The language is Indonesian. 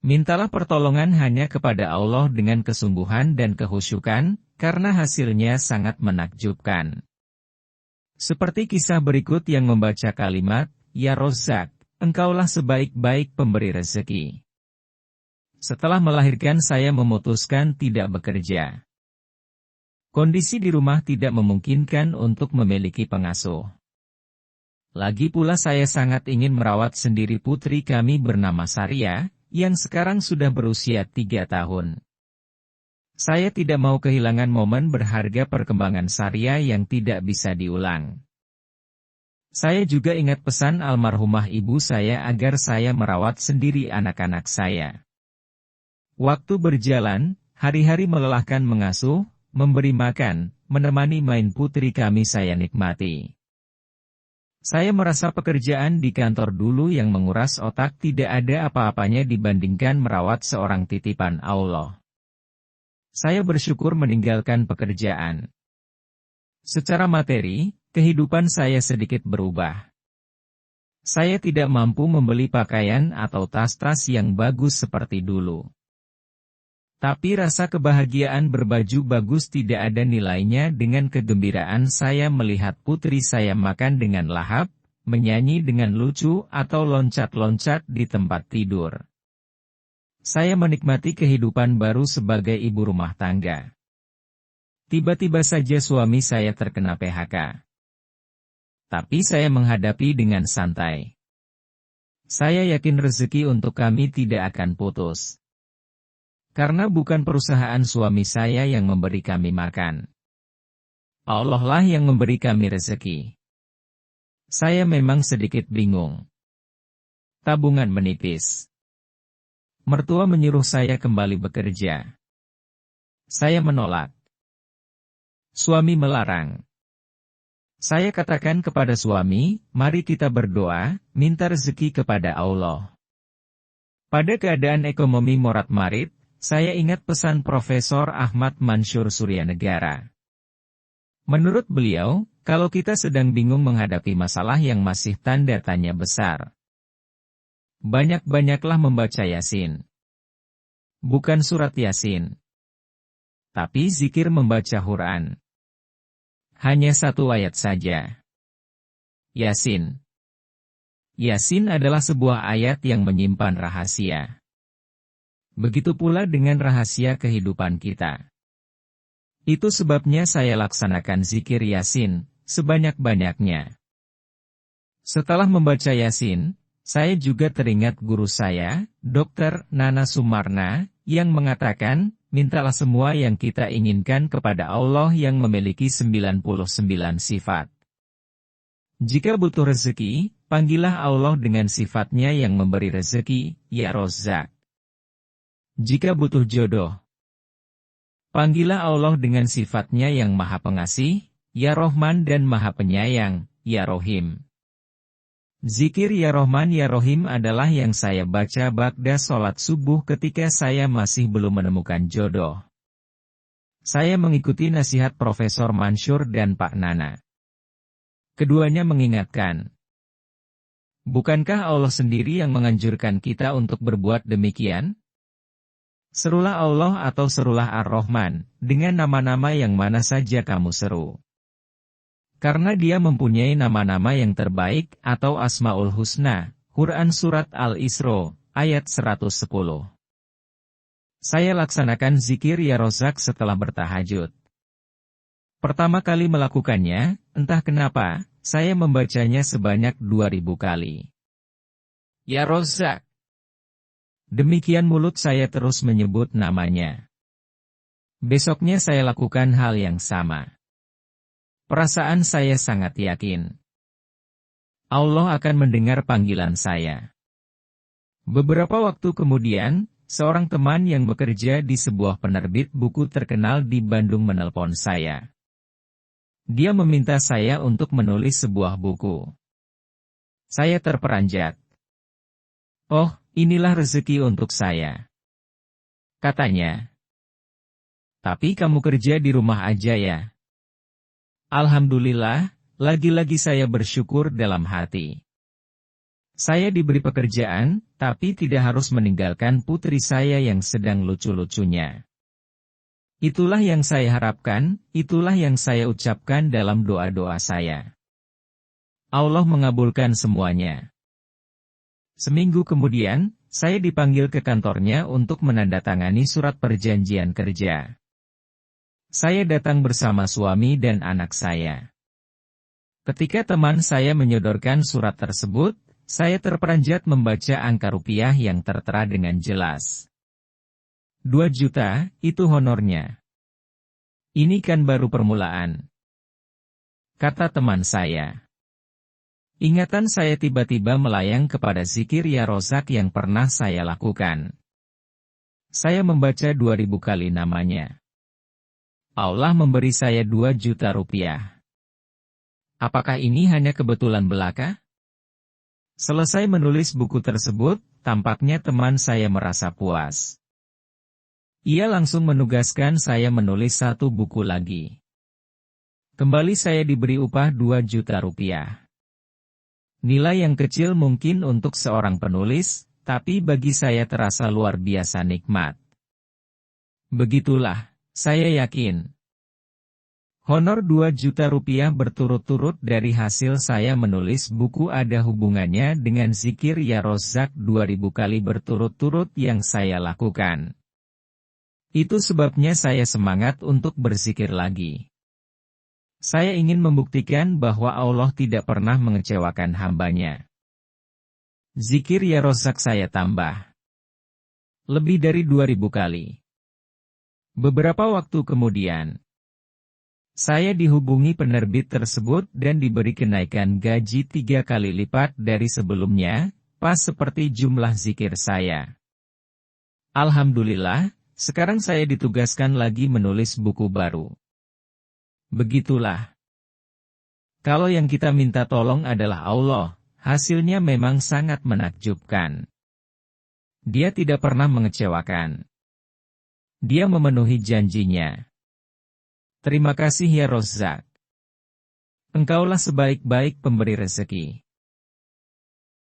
Mintalah pertolongan hanya kepada Allah dengan kesungguhan dan kehusyukan, karena hasilnya sangat menakjubkan. Seperti kisah berikut yang membaca kalimat, "Ya Razzaq, Engkaulah sebaik-baik pemberi rezeki. Setelah melahirkan saya memutuskan tidak bekerja. Kondisi di rumah tidak memungkinkan untuk memiliki pengasuh. Lagi pula saya sangat ingin merawat sendiri putri kami bernama Saria, yang sekarang sudah berusia 3 tahun. Saya tidak mau kehilangan momen berharga perkembangan Saria yang tidak bisa diulang. Saya juga ingat pesan almarhumah ibu saya agar saya merawat sendiri anak-anak saya. Waktu berjalan, hari-hari melelahkan mengasuh, memberi makan, menemani main putri kami saya nikmati. Saya merasa pekerjaan di kantor dulu yang menguras otak tidak ada apa-apanya dibandingkan merawat seorang titipan Allah. Saya bersyukur meninggalkan pekerjaan. Secara materi, kehidupan saya sedikit berubah. Saya tidak mampu membeli pakaian atau tas-tas yang bagus seperti dulu. Tapi rasa kebahagiaan berbaju bagus tidak ada nilainya dengan kegembiraan saya melihat putri saya makan dengan lahap, menyanyi dengan lucu atau loncat-loncat di tempat tidur. Saya menikmati kehidupan baru sebagai ibu rumah tangga. Tiba-tiba saja suami saya terkena PHK. Tapi saya menghadapi dengan santai. Saya yakin rezeki untuk kami tidak akan putus. Karena bukan perusahaan suami saya yang memberi kami makan. Allah lah yang memberi kami rezeki. Saya memang sedikit bingung. Tabungan menipis. Mertua menyuruh saya kembali bekerja. Saya menolak. Suami melarang. Saya katakan kepada suami, mari kita berdoa, minta rezeki kepada Allah. Pada keadaan ekonomi morat-marit, saya ingat pesan Profesor Ahmad Mansur Suryanegara. Menurut beliau, kalau kita sedang bingung menghadapi masalah yang masih tanda tanya besar, banyak-banyaklah membaca Yasin. Bukan surat Yasin, tapi zikir membaca Quran. Hanya 1 ayat saja. Yasin. Yasin adalah sebuah ayat yang menyimpan rahasia. Begitu pula dengan rahasia kehidupan kita. Itu sebabnya saya laksanakan zikir Yasin, sebanyak-banyaknya. Setelah membaca Yasin, saya juga teringat guru saya, Dr. Nana Sumarna, yang mengatakan, mintalah semua yang kita inginkan kepada Allah yang memiliki 99 sifat. Jika butuh rezeki, panggillah Allah dengan sifatnya yang memberi rezeki, ya Razzaq. Jika butuh jodoh, panggillah Allah dengan sifatnya yang maha pengasih, ya Rahman dan maha penyayang, ya Rohim. Zikir ya Rahman ya Rohim adalah yang saya baca ba'da sholat subuh ketika saya masih belum menemukan jodoh. Saya mengikuti nasihat Profesor Mansur dan Pak Nana. Keduanya mengingatkan, bukankah Allah sendiri yang menganjurkan kita untuk berbuat demikian? Serulah Allah atau serulah Ar-Rahman, dengan nama-nama yang mana saja kamu seru. Karena dia mempunyai nama-nama yang terbaik atau Asmaul Husna, Quran Surat Al-Isra, ayat 110. Saya laksanakan zikir ya Razzaq setelah bertahajud. Pertama kali melakukannya, entah kenapa, saya membacanya sebanyak 2000 kali. Ya Razzaq. Demikian mulut saya terus menyebut namanya. Besoknya saya lakukan hal yang sama. Perasaan saya sangat yakin. Allah akan mendengar panggilan saya. Beberapa waktu kemudian, seorang teman yang bekerja di sebuah penerbit buku terkenal di Bandung menelpon saya. Dia meminta saya untuk menulis sebuah buku. Saya terperanjat. Oh, inilah rezeki untuk saya, katanya. Tapi kamu kerja di rumah aja ya. Alhamdulillah, lagi-lagi saya bersyukur dalam hati. Saya diberi pekerjaan, tapi tidak harus meninggalkan putri saya yang sedang lucu-lucunya. Itulah yang saya harapkan, itulah yang saya ucapkan dalam doa-doa saya. Allah mengabulkan semuanya. Seminggu kemudian, saya dipanggil ke kantornya untuk menandatangani surat perjanjian kerja. Saya datang bersama suami dan anak saya. Ketika teman saya menyodorkan surat tersebut, saya terperanjat membaca angka rupiah yang tertera dengan jelas. 2 juta, itu honornya. Ini kan baru permulaan, kata teman saya. Ingatan saya tiba-tiba melayang kepada zikir Ya Rozak yang pernah saya lakukan. Saya membaca 2000 kali namanya. Allah memberi saya 2 juta rupiah. Apakah ini hanya kebetulan belaka? Selesai menulis buku tersebut, tampaknya teman saya merasa puas. Ia langsung menugaskan saya menulis 1 buku lagi. Kembali saya diberi upah 2 juta rupiah. Nilai yang kecil mungkin untuk seorang penulis, tapi bagi saya terasa luar biasa nikmat. Begitulah. Saya yakin. Honor 2 juta rupiah berturut-turut dari hasil saya menulis buku ada hubungannya dengan zikir Ya Rozak 2000 kali berturut-turut yang saya lakukan. Itu sebabnya saya semangat untuk berzikir lagi. Saya ingin membuktikan bahwa Allah tidak pernah mengecewakan hambanya. Zikir Ya Rozak saya tambah lebih dari 2000 kali. Beberapa waktu kemudian, saya dihubungi penerbit tersebut dan diberi kenaikan gaji 3 kali lipat dari sebelumnya, pas seperti jumlah zikir saya. Alhamdulillah, sekarang saya ditugaskan lagi menulis buku baru. Begitulah. Kalau yang kita minta tolong adalah Allah, hasilnya memang sangat menakjubkan. Dia tidak pernah mengecewakan. Dia memenuhi janjinya. Terima kasih Ya Rozak. Engkaulah sebaik-baik pemberi rezeki.